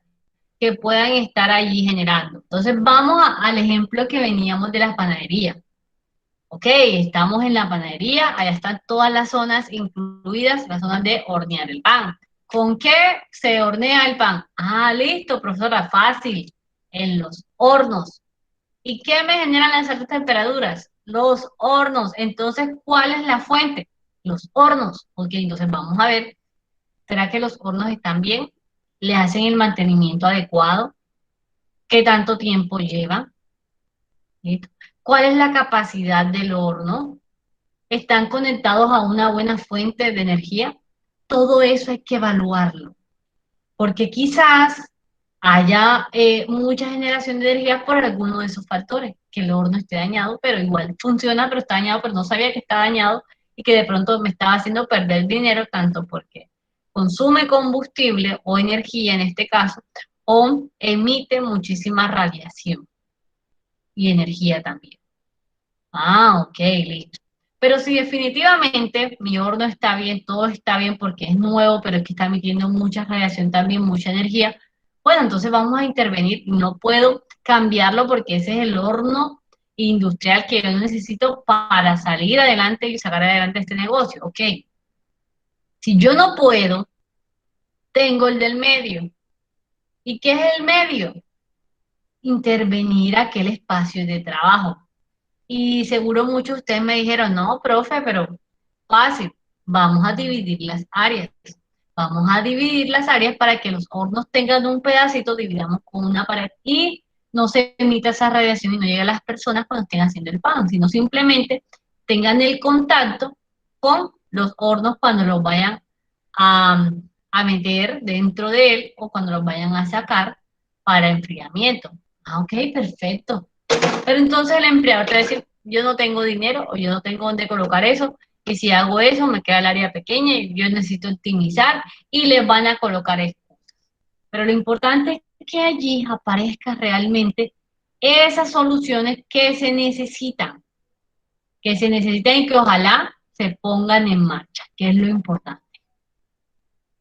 que puedan estar allí generando. Entonces vamos al ejemplo que veníamos de la panadería. Ok, estamos en la panadería, allá están todas las zonas incluidas, las zonas de hornear el pan. ¿Con qué se hornea el pan? Ah, listo, profesora, fácil, en los hornos. ¿Y qué me generan las altas temperaturas? Los hornos. Entonces, ¿cuál es la fuente? Los hornos. Ok, entonces vamos a ver, ¿será que los hornos están bien? ¿Le hacen el mantenimiento adecuado? ¿Qué tanto tiempo lleva? ¿Listo? ¿Cuál es la capacidad del horno? ¿Están conectados a una buena fuente de energía? Todo eso hay que evaluarlo, porque quizás haya mucha generación de energía por alguno de esos factores, que el horno esté dañado, pero igual funciona, pero está dañado, pero no sabía que está dañado y que de pronto me estaba haciendo perder dinero, tanto porque consume combustible o energía en este caso, o emite muchísima radiación y energía también. Ah, ok, listo. Pero si definitivamente mi horno está bien, todo está bien porque es nuevo, pero es que está emitiendo mucha radiación también, mucha energía, bueno, entonces vamos a intervenir. No puedo cambiarlo porque ese es el horno industrial que yo necesito para salir adelante y sacar adelante este negocio. Ok, si yo no puedo, tengo el del medio. ¿Y qué es el medio? Intervenir aquel espacio de trabajo. Y seguro muchos de ustedes me dijeron, no, profe, pero fácil, vamos a dividir las áreas. Vamos a dividir las áreas para que los hornos tengan un pedacito, dividamos con una pared y no se emita esa radiación y no llegue a las personas cuando estén haciendo el pan, sino simplemente tengan el contacto con los hornos cuando los vayan a, a meter dentro de él o cuando los vayan a sacar para enfriamiento. Ah, ok, perfecto. Pero entonces el empleador te va a decir, yo no tengo dinero o yo no tengo dónde colocar eso, y si hago eso me queda el área pequeña y yo necesito optimizar y les van a colocar excusas. Pero lo importante es que allí aparezca realmente esas soluciones que se necesitan y que ojalá se pongan en marcha, que es lo importante.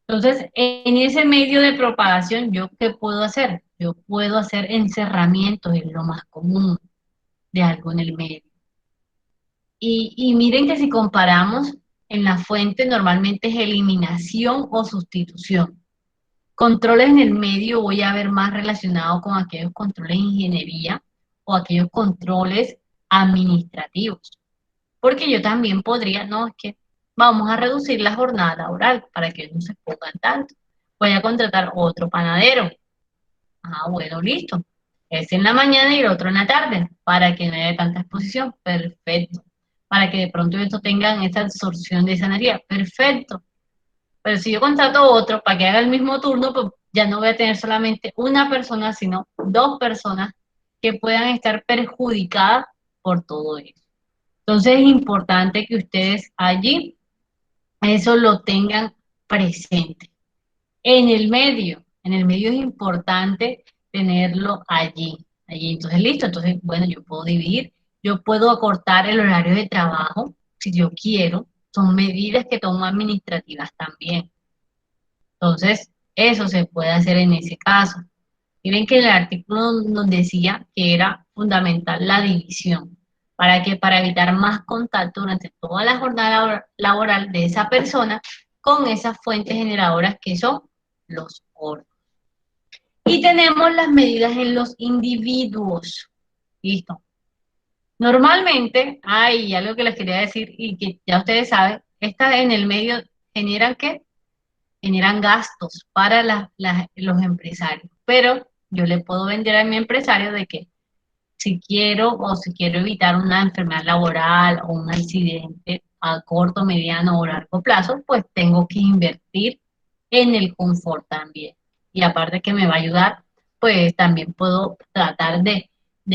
Entonces, en ese medio de propagación, ¿yo qué puedo hacer? Yo puedo hacer encerramientos, es lo más común de algo en el medio. Y miren que si comparamos, en la fuente normalmente es eliminación o sustitución. Controles en el medio voy a ver más relacionado con aquellos controles de ingeniería o aquellos controles administrativos. Porque yo también podría, no, es que vamos a reducir la jornada laboral para que no se pongan tanto. Voy a contratar otro panadero. Ah, bueno, listo. Ese en la mañana y el otro en la tarde, para que no haya tanta exposición. Perfecto. Para que de pronto estos tengan esa absorción de esa energía. Perfecto. Pero si yo contrato otro para que haga el mismo turno, pues ya no voy a tener solamente una persona, sino dos personas que puedan estar perjudicadas por todo eso. Entonces es importante que ustedes allí eso lo tengan presente. En el medio es importante tenerlo allí. Entonces, listo, entonces, bueno, yo puedo dividir, yo puedo acortar el horario de trabajo si yo quiero, son medidas que tomo administrativas también. Entonces, eso se puede hacer en ese caso. Miren que el artículo nos decía que era fundamental la división, para evitar más contacto durante toda la jornada laboral de esa persona con esas fuentes generadoras que son los órganos. Y tenemos las medidas en los individuos. Listo. Normalmente, hay algo que les quería decir y que ya ustedes saben, estas en el medio generan ¿qué? Generan gastos para los empresarios. Pero yo le puedo vender a mi empresario de que si quiero evitar una enfermedad laboral o un accidente a corto, mediano o largo plazo, pues tengo que invertir en el confort también. Y aparte que me va a ayudar, pues también puedo tratar de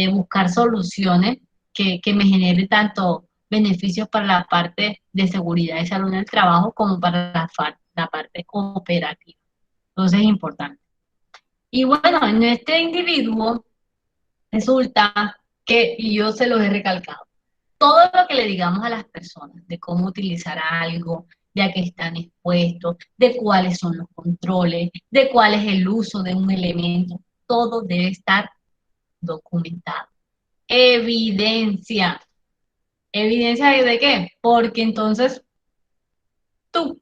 buscar soluciones que me generen tanto beneficios para la parte de seguridad y salud en el trabajo como para la parte operativa. Entonces es importante. Y bueno, en este individuo resulta que, y yo se los he recalcado, todo lo que le digamos a las personas de cómo utilizar algo, de a qué están expuestos, de cuáles son los controles, de cuál es el uso de un elemento, todo debe estar documentado. Evidencia. ¿Evidencia de qué? Porque entonces tú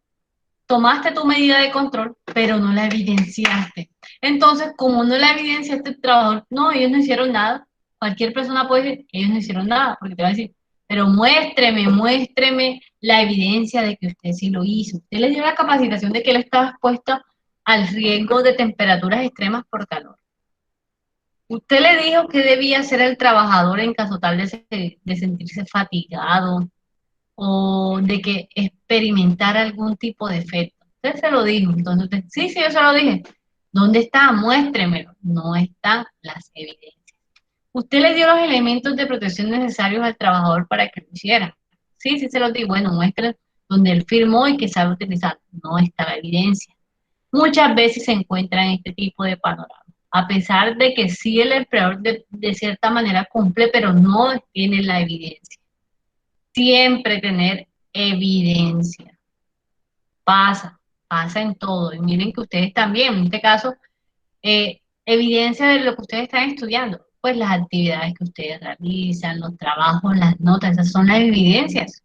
tomaste tu medida de control, pero no la evidenciaste. Entonces, como no la evidenciaste, el trabajador, no, ellos no hicieron nada. Cualquier persona puede decir, ellos no hicieron nada, porque te va a decir, pero muéstreme la evidencia de que usted sí lo hizo. Usted le dio la capacitación de que él estaba expuesto al riesgo de temperaturas extremas por calor. Usted le dijo que debía hacer el trabajador en caso tal de sentirse fatigado, o de que experimentara algún tipo de efecto. Usted se lo dijo, entonces usted, sí, sí, yo se lo dije. ¿Dónde está? Muéstremelo. No están las evidencias. Usted le dio los elementos de protección necesarios al trabajador para que lo hiciera. Sí, sí, se los di. Bueno, muestre donde él firmó y que sabe utilizar. No está la evidencia. Muchas veces se encuentra en este tipo de panorama. A pesar de que sí el empleador de cierta manera cumple, pero no tiene la evidencia. Siempre tener evidencia. Pasa en todo. Y miren que ustedes también, en este caso, evidencia de lo que ustedes están estudiando. Pues las actividades que ustedes realizan, los trabajos, las notas, esas son las evidencias.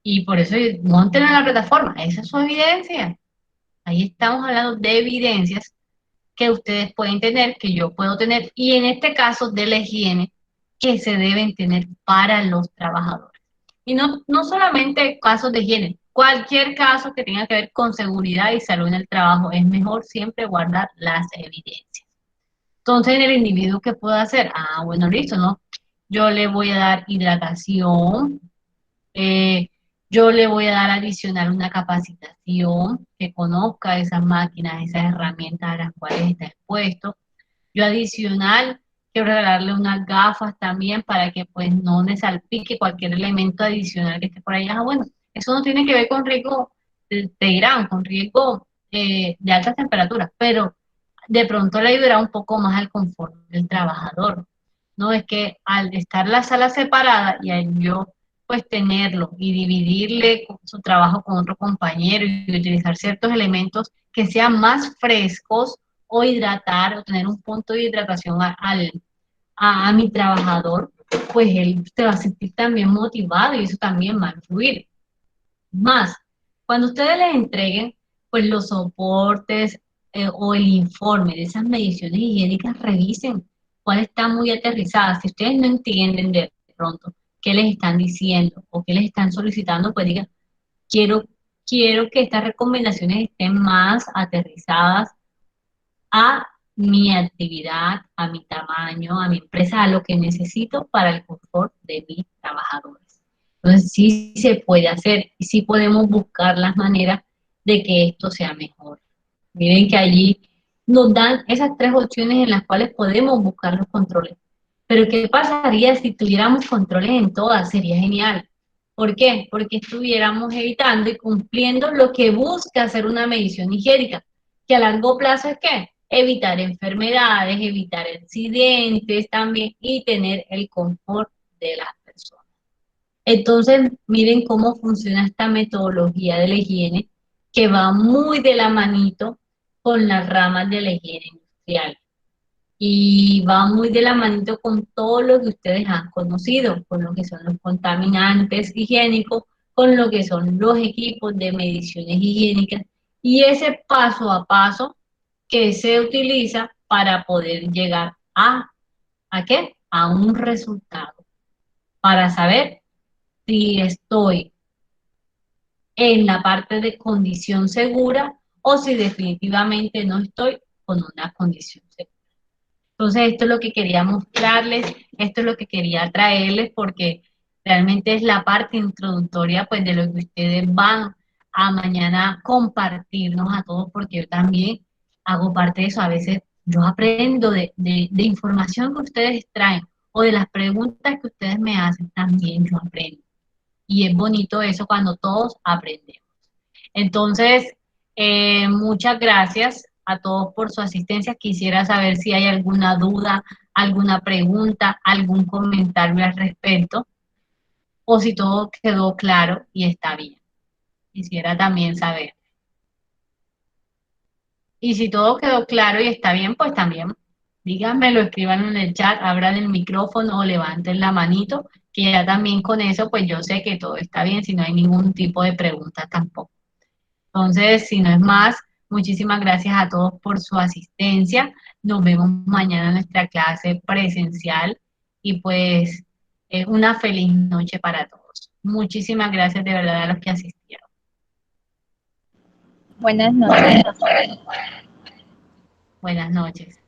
Y por eso monten en la plataforma, esa es su evidencia. Ahí estamos hablando de evidencias que ustedes pueden tener, que yo puedo tener, y en este caso de la higiene, que se deben tener para los trabajadores. Y no solamente casos de higiene, cualquier caso que tenga que ver con seguridad y salud en el trabajo, es mejor siempre guardar las evidencias. Entonces, en el individuo, ¿qué puedo hacer? Ah, bueno, listo, ¿no? Yo le voy a dar hidratación, eh, yo le voy a dar adicional una capacitación, que conozca esas máquinas, esas herramientas a las cuales está expuesto. Yo adicional quiero regalarle unas gafas también para que pues no le salpique cualquier elemento adicional que esté por ahí. Ah, bueno, eso no tiene que ver con riesgo, te dirán, con riesgo de altas temperaturas, pero de pronto le ayudará un poco más al confort del trabajador. No es que al estar la sala separada y al yo pues tenerlo y dividirle su trabajo con otro compañero y utilizar ciertos elementos que sean más frescos o hidratar o tener un punto de hidratación a mi trabajador, pues él se va a sentir también motivado y eso también va a influir. Más, cuando ustedes les entreguen pues los soportes o el informe de esas mediciones higiénicas, revisen cuál está muy aterrizada. Si ustedes no entienden de pronto qué les están diciendo o qué les están solicitando, pues digan, quiero, quiero que estas recomendaciones estén más aterrizadas a mi actividad, a mi tamaño, a mi empresa, a lo que necesito para el confort de mis trabajadores. Entonces sí se puede hacer y sí podemos buscar las maneras de que esto sea mejor. Miren que allí nos dan esas tres opciones en las cuales podemos buscar los controles. Pero ¿qué pasaría si tuviéramos controles en todas? Sería genial. ¿Por qué? Porque estuviéramos evitando y cumpliendo lo que busca hacer una medición higiénica, que a largo plazo es ¿qué? Evitar enfermedades, evitar accidentes también y tener el confort de las personas. Entonces, miren cómo funciona esta metodología de la higiene que va muy de la manito con las ramas de la higiene industrial y va muy de la manito con todo lo que ustedes han conocido, con lo que son los contaminantes higiénicos, con lo que son los equipos de mediciones higiénicas y ese paso a paso que se utiliza para poder llegar ¿a qué? A un resultado, para saber si estoy en la parte de condición segura o si definitivamente no estoy con una condición segura. Entonces, esto es lo que quería mostrarles, esto es lo que quería traerles porque realmente es la parte introductoria pues de lo que ustedes van a mañana compartirnos a todos porque yo también hago parte de eso. A veces yo aprendo de información que ustedes traen o de las preguntas que ustedes me hacen, también yo aprendo. Y es bonito eso cuando todos aprendemos. Entonces, muchas gracias a todos por su asistencia. Quisiera saber si hay alguna duda, alguna pregunta, algún comentario al respecto, o si todo quedó claro y está bien. Quisiera también saber. Y si todo quedó claro y está bien, pues también díganmelo, escriban en el chat, abran el micrófono o levanten la manito, que ya también con eso, pues yo sé que todo está bien, si no hay ningún tipo de pregunta tampoco. Entonces, si no es más, muchísimas gracias a todos por su asistencia. Nos vemos mañana en nuestra clase presencial y pues una feliz noche para todos. Muchísimas gracias de verdad a los que asistieron. Buenas noches. Buenas noches.